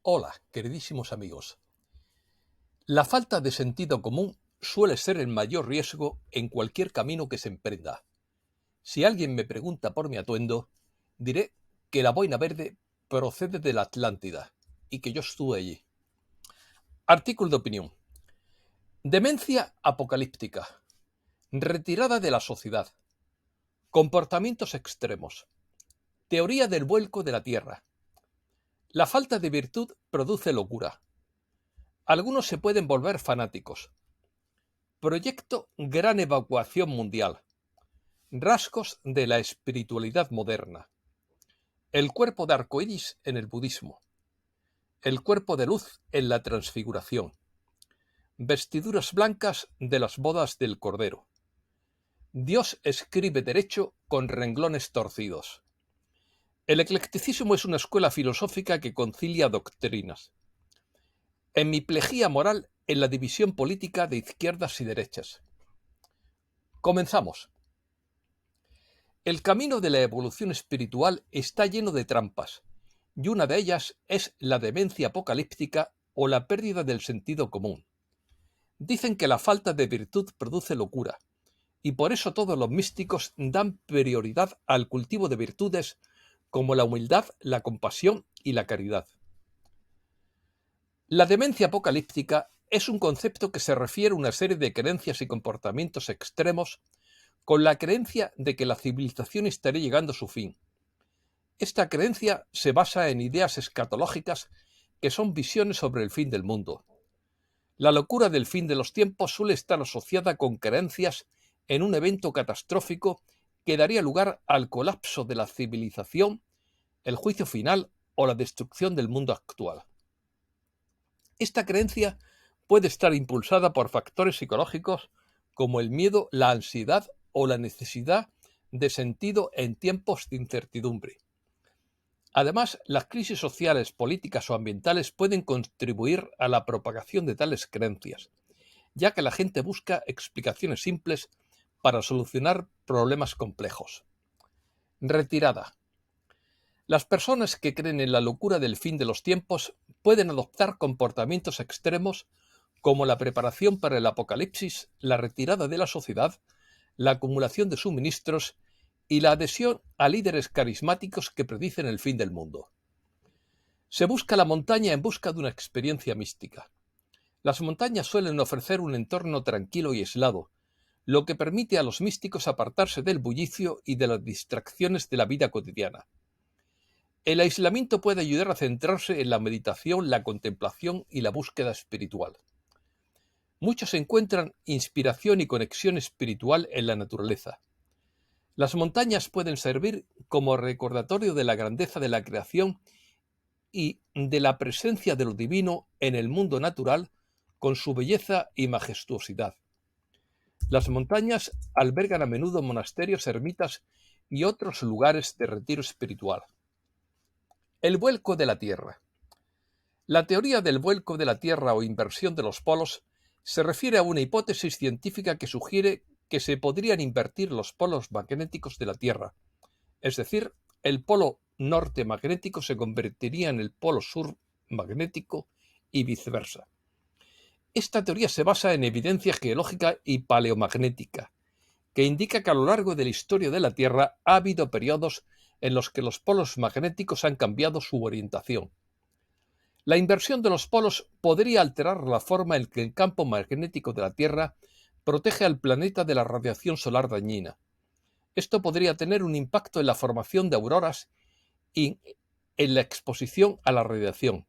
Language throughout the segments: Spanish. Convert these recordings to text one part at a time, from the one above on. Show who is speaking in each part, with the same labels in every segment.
Speaker 1: Hola, queridísimos amigos. La falta de sentido común suele ser el mayor riesgo en cualquier camino que se emprenda. Si alguien me pregunta por mi atuendo, diré que la boina verde procede de la Atlántida y que yo estuve allí. Artículo de opinión. Demencia apocalíptica. Retirada de la sociedad. Comportamientos extremos. Teoría del vuelco de la Tierra. La falta de virtud produce locura. Algunos se pueden volver fanáticos. Proyecto Gran Evacuación Mundial. Rasgos de la espiritualidad moderna. El cuerpo de arcoíris en el budismo. El cuerpo de luz en la transfiguración. Vestiduras blancas de las bodas del Cordero. Dios escribe derecho con renglones torcidos. El eclecticismo es una escuela filosófica que concilia doctrinas. Hemiplegia moral en la división política de izquierdas y derechas. Comenzamos. El camino de la evolución espiritual está lleno de trampas, y una de ellas es la demencia apocalíptica o la pérdida del sentido común. Dicen que la falta de virtud produce locura, y por eso todos los místicos dan prioridad al cultivo de virtudes como la humildad, la compasión y la caridad. La demencia apocalíptica es un concepto que se refiere a una serie de creencias y comportamientos extremos con la creencia de que la civilización estaría llegando a su fin. Esta creencia se basa en ideas escatológicas que son visiones sobre el fin del mundo. La locura del fin de los tiempos suele estar asociada con creencias en un evento catastrófico que daría lugar al colapso de la civilización, el juicio final o la destrucción del mundo actual. Esta creencia puede estar impulsada por factores psicológicos como el miedo, la ansiedad o la necesidad de sentido en tiempos de incertidumbre. Además, las crisis sociales, políticas o ambientales pueden contribuir a la propagación de tales creencias, ya que la gente busca explicaciones simples para solucionar problemas complejos. Retirada. Las personas que creen en la locura del fin de los tiempos pueden adoptar comportamientos extremos como la preparación para el apocalipsis, la retirada de la sociedad, la acumulación de suministros y la adhesión a líderes carismáticos que predicen el fin del mundo. Se busca la montaña en busca de una experiencia mística. Las montañas suelen ofrecer un entorno tranquilo y aislado, lo que permite a los místicos apartarse del bullicio y de las distracciones de la vida cotidiana. El aislamiento puede ayudar a centrarse en la meditación, la contemplación y la búsqueda espiritual. Muchos encuentran inspiración y conexión espiritual en la naturaleza. Las montañas pueden servir como recordatorio de la grandeza de la creación y de la presencia de lo divino en el mundo natural con su belleza y majestuosidad. Las montañas albergan a menudo monasterios, ermitas y otros lugares de retiro espiritual. El vuelco de la Tierra. La teoría del vuelco de la Tierra o inversión de los polos se refiere a una hipótesis científica que sugiere que se podrían invertir los polos magnéticos de la Tierra, es decir, el polo norte magnético se convertiría en el polo sur magnético y viceversa. Esta teoría se basa en evidencia geológica y paleomagnética, que indica que a lo largo de la historia de la Tierra ha habido periodos en los que los polos magnéticos han cambiado su orientación. La inversión de los polos podría alterar la forma en que el campo magnético de la Tierra protege al planeta de la radiación solar dañina. Esto podría tener un impacto en la formación de auroras y en la exposición a la radiación.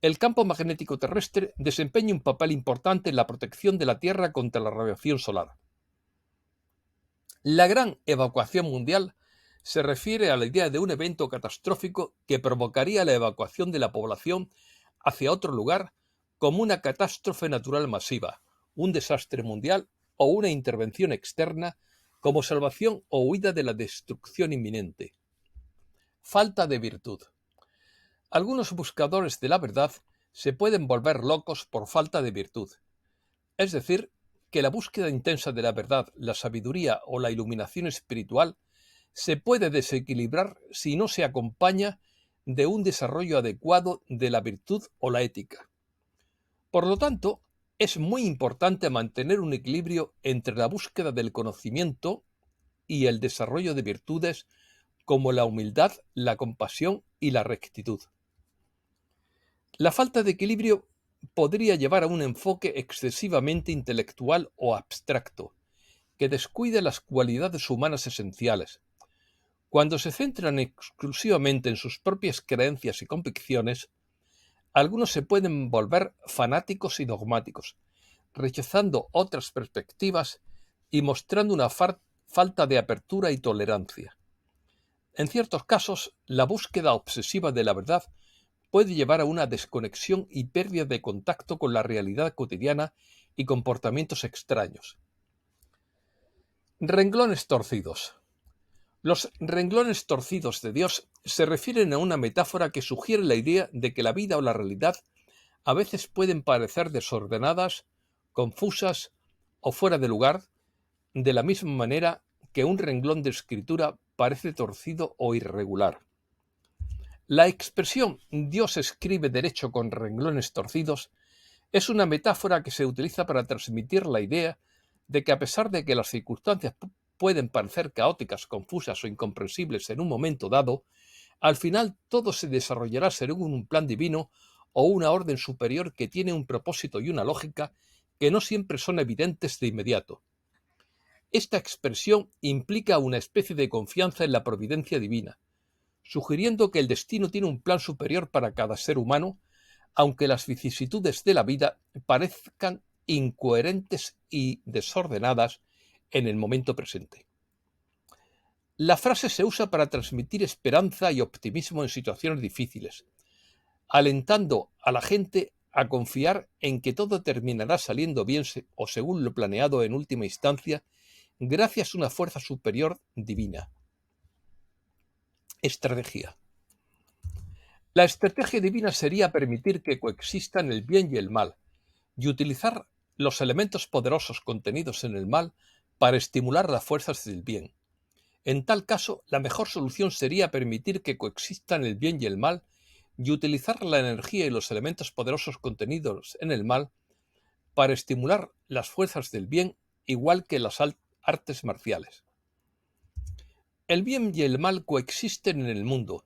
Speaker 1: El campo magnético terrestre desempeña un papel importante en la protección de la Tierra contra la radiación solar. La Gran Evacuación Mundial se refiere a la idea de un evento catastrófico que provocaría la evacuación de la población hacia otro lugar como una catástrofe natural masiva, un desastre mundial o una intervención externa como salvación o huida de la destrucción inminente. Falta de virtud. Algunos buscadores de la verdad se pueden volver locos por falta de virtud. Es decir, que la búsqueda intensa de la verdad, la sabiduría o la iluminación espiritual se puede desequilibrar si no se acompaña de un desarrollo adecuado de la virtud o la ética. Por lo tanto, es muy importante mantener un equilibrio entre la búsqueda del conocimiento y el desarrollo de virtudes como la humildad, la compasión y la rectitud. La falta de equilibrio podría llevar a un enfoque excesivamente intelectual o abstracto, que descuide las cualidades humanas esenciales. Cuando se centran exclusivamente en sus propias creencias y convicciones, algunos se pueden volver fanáticos y dogmáticos, rechazando otras perspectivas y mostrando una falta de apertura y tolerancia. En ciertos casos, la búsqueda obsesiva de la verdad puede llevar a una desconexión y pérdida de contacto con la realidad cotidiana y comportamientos extraños. Renglones torcidos. Los renglones torcidos de Dios se refieren a una metáfora que sugiere la idea de que la vida o la realidad a veces pueden parecer desordenadas, confusas o fuera de lugar, de la misma manera que un renglón de escritura parece torcido o irregular. La expresión Dios escribe derecho con renglones torcidos es una metáfora que se utiliza para transmitir la idea de que a pesar de que las circunstancias pueden parecer caóticas, confusas o incomprensibles en un momento dado, al final todo se desarrollará según un plan divino o una orden superior que tiene un propósito y una lógica que no siempre son evidentes de inmediato. Esta expresión implica una especie de confianza en la providencia divina, sugiriendo que el destino tiene un plan superior para cada ser humano, aunque las vicisitudes de la vida parezcan incoherentes y desordenadas en el momento presente. La frase se usa para transmitir esperanza y optimismo en situaciones difíciles, alentando a la gente a confiar en que todo terminará saliendo bien o según lo planeado en última instancia, gracias a una fuerza superior divina. Estrategia. La estrategia divina sería permitir que coexistan el bien y el mal, y utilizar los elementos poderosos contenidos en el mal para estimular las fuerzas del bien. En tal caso, la mejor solución sería permitir que coexistan el bien y el mal y utilizar la energía y los elementos poderosos contenidos en el mal para estimular las fuerzas del bien, igual que las artes marciales. El bien y el mal coexisten en el mundo,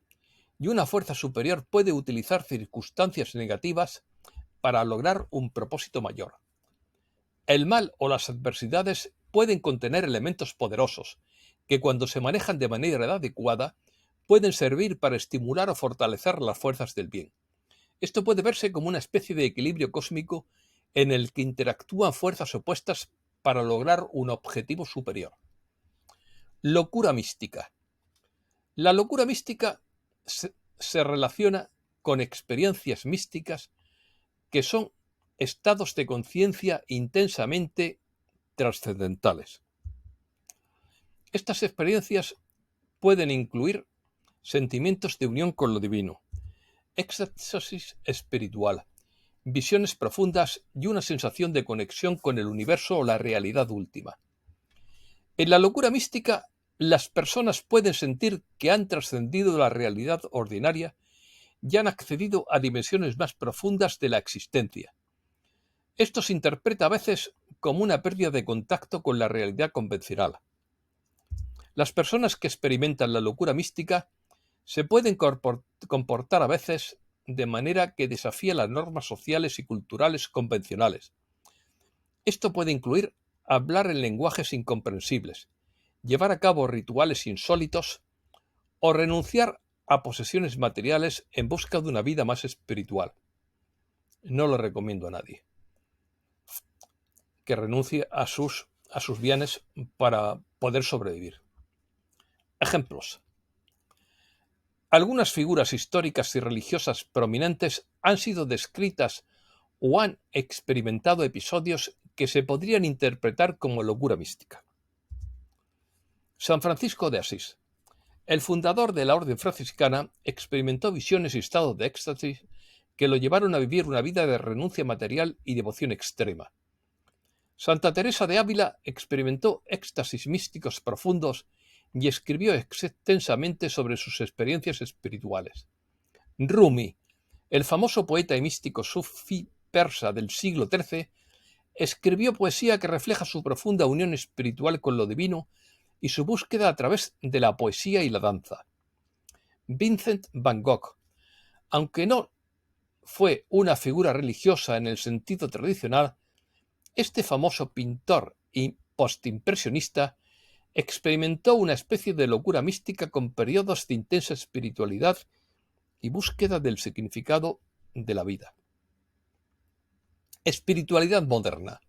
Speaker 1: y una fuerza superior puede utilizar circunstancias negativas para lograr un propósito mayor. El mal o las adversidades pueden contener elementos poderosos que, cuando se manejan de manera adecuada, pueden servir para estimular o fortalecer las fuerzas del bien. Esto puede verse como una especie de equilibrio cósmico en el que interactúan fuerzas opuestas para lograr un objetivo superior. Locura mística. La locura mística se relaciona con experiencias místicas que son estados de conciencia intensamente trascendentales. Estas experiencias pueden incluir sentimientos de unión con lo divino, éxtasis espiritual, visiones profundas y una sensación de conexión con el universo o la realidad última. En la locura mística, las personas pueden sentir que han trascendido la realidad ordinaria y han accedido a dimensiones más profundas de la existencia. Esto se interpreta a veces como una pérdida de contacto con la realidad convencional. Las personas que experimentan la locura mística se pueden comportar a veces de manera que desafía las normas sociales y culturales convencionales. Esto puede incluir hablar en lenguajes incomprensibles, llevar a cabo rituales insólitos o renunciar a posesiones materiales en busca de una vida más espiritual. No lo recomiendo a nadie que renuncie a sus bienes para poder sobrevivir. Ejemplos. Algunas figuras históricas y religiosas prominentes han sido descritas o han experimentado episodios que se podrían interpretar como locura mística. San Francisco de Asís, el fundador de la orden franciscana, experimentó visiones y estados de éxtasis que lo llevaron a vivir una vida de renuncia material y devoción extrema. Santa Teresa de Ávila experimentó éxtasis místicos profundos y escribió extensamente sobre sus experiencias espirituales. Rumi, el famoso poeta y místico sufí persa del siglo XIII, escribió poesía que refleja su profunda unión espiritual con lo divino y su búsqueda a través de la poesía y la danza. Vincent van Gogh, aunque no fue una figura religiosa en el sentido tradicional, este famoso pintor y postimpresionista experimentó una especie de locura mística con periodos de intensa espiritualidad y búsqueda del significado de la vida. Espiritualidad moderna.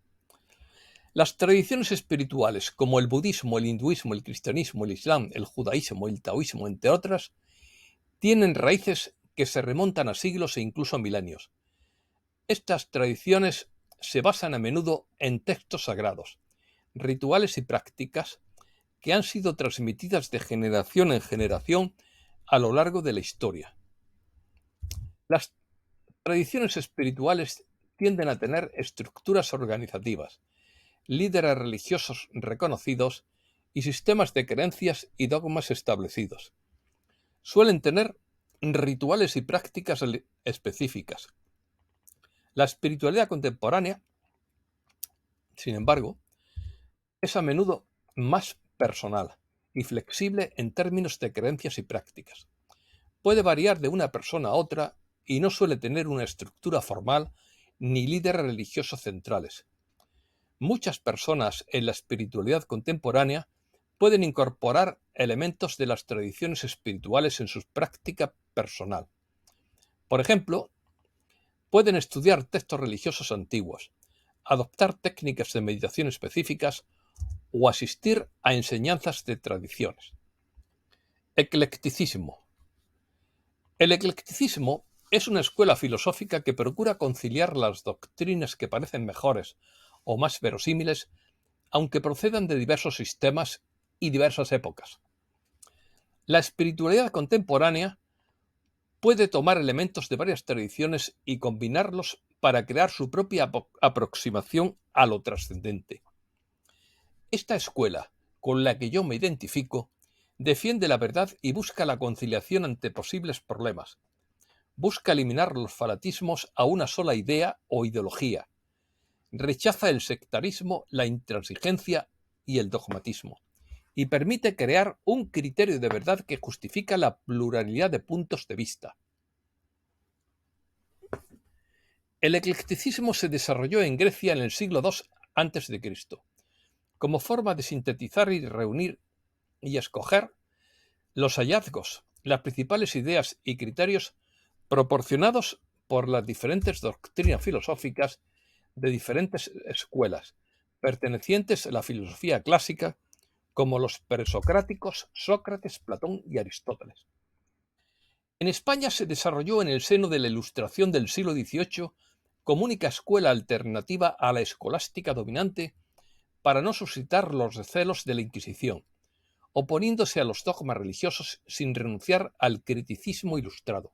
Speaker 1: Las tradiciones espirituales, como el budismo, el hinduismo, el cristianismo, el islam, el judaísmo, el taoísmo, entre otras, tienen raíces que se remontan a siglos e incluso a milenios. Estas tradiciones se basan a menudo en textos sagrados, rituales y prácticas que han sido transmitidas de generación en generación a lo largo de la historia. Las tradiciones espirituales tienden a tener estructuras organizativas, líderes religiosos reconocidos y sistemas de creencias y dogmas establecidos. Suelen tener rituales y prácticas específicas. La espiritualidad contemporánea, sin embargo, es a menudo más personal y flexible en términos de creencias y prácticas. Puede variar de una persona a otra y no suele tener una estructura formal ni líderes religiosos centrales. Muchas personas en la espiritualidad contemporánea pueden incorporar elementos de las tradiciones espirituales en su práctica personal. Por ejemplo, pueden estudiar textos religiosos antiguos, adoptar técnicas de meditación específicas o asistir a enseñanzas de tradiciones. Eclecticismo. El eclecticismo es una escuela filosófica que procura conciliar las doctrinas que parecen mejores o más verosímiles, aunque procedan de diversos sistemas y diversas épocas. La espiritualidad contemporánea puede tomar elementos de varias tradiciones y combinarlos para crear su propia aproximación a lo trascendente. Esta escuela, con la que yo me identifico, defiende la verdad y busca la conciliación ante posibles problemas. Busca eliminar los fanatismos a una sola idea o ideología. Rechaza el sectarismo, la intransigencia y el dogmatismo, y permite crear un criterio de verdad que justifica la pluralidad de puntos de vista. El eclecticismo se desarrolló en Grecia en el siglo II a.C., como forma de sintetizar y reunir y escoger los hallazgos, las principales ideas y criterios proporcionados por las diferentes doctrinas filosóficas de diferentes escuelas, pertenecientes a la filosofía clásica, como los presocráticos, Sócrates, Platón y Aristóteles. En España se desarrolló en el seno de la Ilustración del siglo XVIII como única escuela alternativa a la escolástica dominante para no suscitar los recelos de la Inquisición, oponiéndose a los dogmas religiosos sin renunciar al criticismo ilustrado.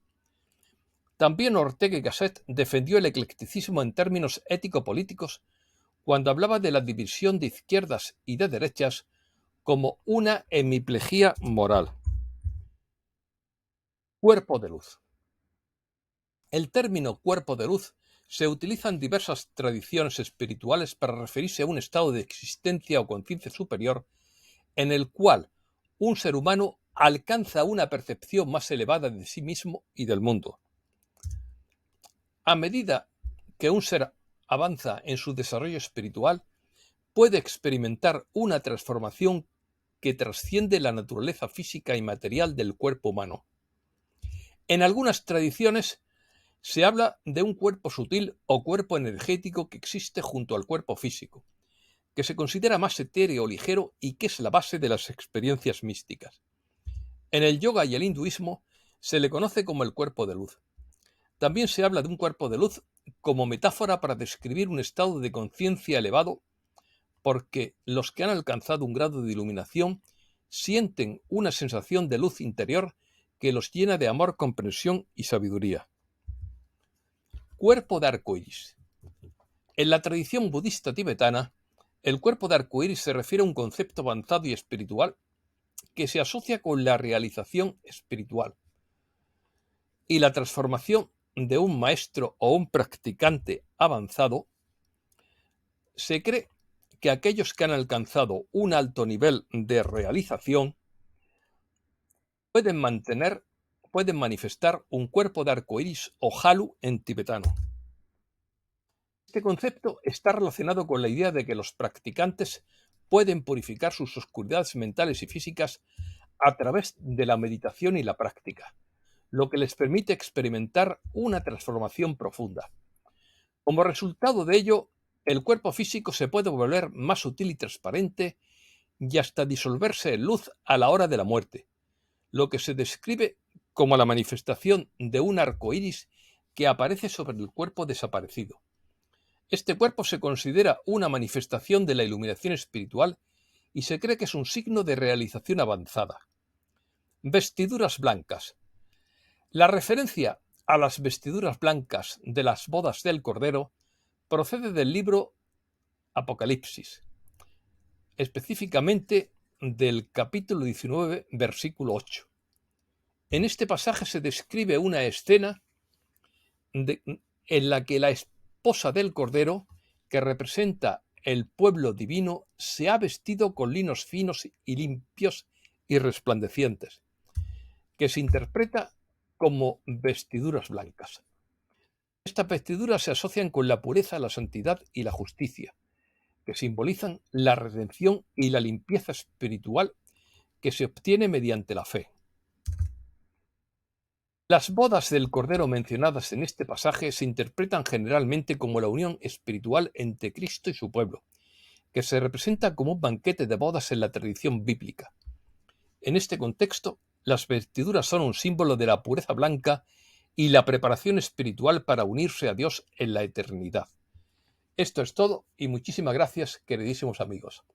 Speaker 1: También Ortega y Gasset defendió el eclecticismo en términos ético-políticos cuando hablaba de la división de izquierdas y de derechas como una hemiplegia moral. Cuerpo de luz. El término cuerpo de luz se utiliza en diversas tradiciones espirituales para referirse a un estado de existencia o conciencia superior en el cual un ser humano alcanza una percepción más elevada de sí mismo y del mundo. A medida que un ser avanza en su desarrollo espiritual, puede experimentar una transformación que trasciende la naturaleza física y material del cuerpo humano. En algunas tradiciones se habla de un cuerpo sutil o cuerpo energético que existe junto al cuerpo físico, que se considera más etéreo o ligero y que es la base de las experiencias místicas. En el yoga y el hinduismo se le conoce como el cuerpo de luz. También se habla de un cuerpo de luz como metáfora para describir un estado de conciencia elevado, porque los que han alcanzado un grado de iluminación sienten una sensación de luz interior que los llena de amor, comprensión y sabiduría. Cuerpo de arcoíris. En la tradición budista tibetana, el cuerpo de arcoíris se refiere a un concepto avanzado y espiritual que se asocia con la realización espiritual. y la transformación de un maestro o un practicante avanzado, se cree que aquellos que han alcanzado un alto nivel de realización pueden manifestar un cuerpo de arco iris o halu en tibetano. Este concepto está relacionado con la idea de que los practicantes pueden purificar sus oscuridades mentales y físicas a través de la meditación y la práctica, lo que les permite experimentar una transformación profunda. Como resultado de ello, el cuerpo físico se puede volver más sutil y transparente y hasta disolverse en luz a la hora de la muerte, lo que se describe como la manifestación de un arco iris que aparece sobre el cuerpo desaparecido. Este cuerpo se considera una manifestación de la iluminación espiritual y se cree que es un signo de realización avanzada. Vestiduras blancas. La referencia a las vestiduras blancas de las bodas del Cordero procede del libro Apocalipsis, específicamente del capítulo 19, versículo 8. En este pasaje se describe una escena en la que la esposa del Cordero, que representa el pueblo divino, se ha vestido con linos finos y limpios y resplandecientes, que se interpreta como vestiduras blancas. Estas vestiduras se asocian con la pureza, la santidad y la justicia, que simbolizan la redención y la limpieza espiritual que se obtiene mediante la fe. Las bodas del Cordero mencionadas en este pasaje se interpretan generalmente como la unión espiritual entre Cristo y su pueblo, que se representa como un banquete de bodas en la tradición bíblica. En este contexto, las vestiduras son un símbolo de la pureza blanca y la preparación espiritual para unirse a Dios en la eternidad. Esto es todo y muchísimas gracias, queridísimos amigos.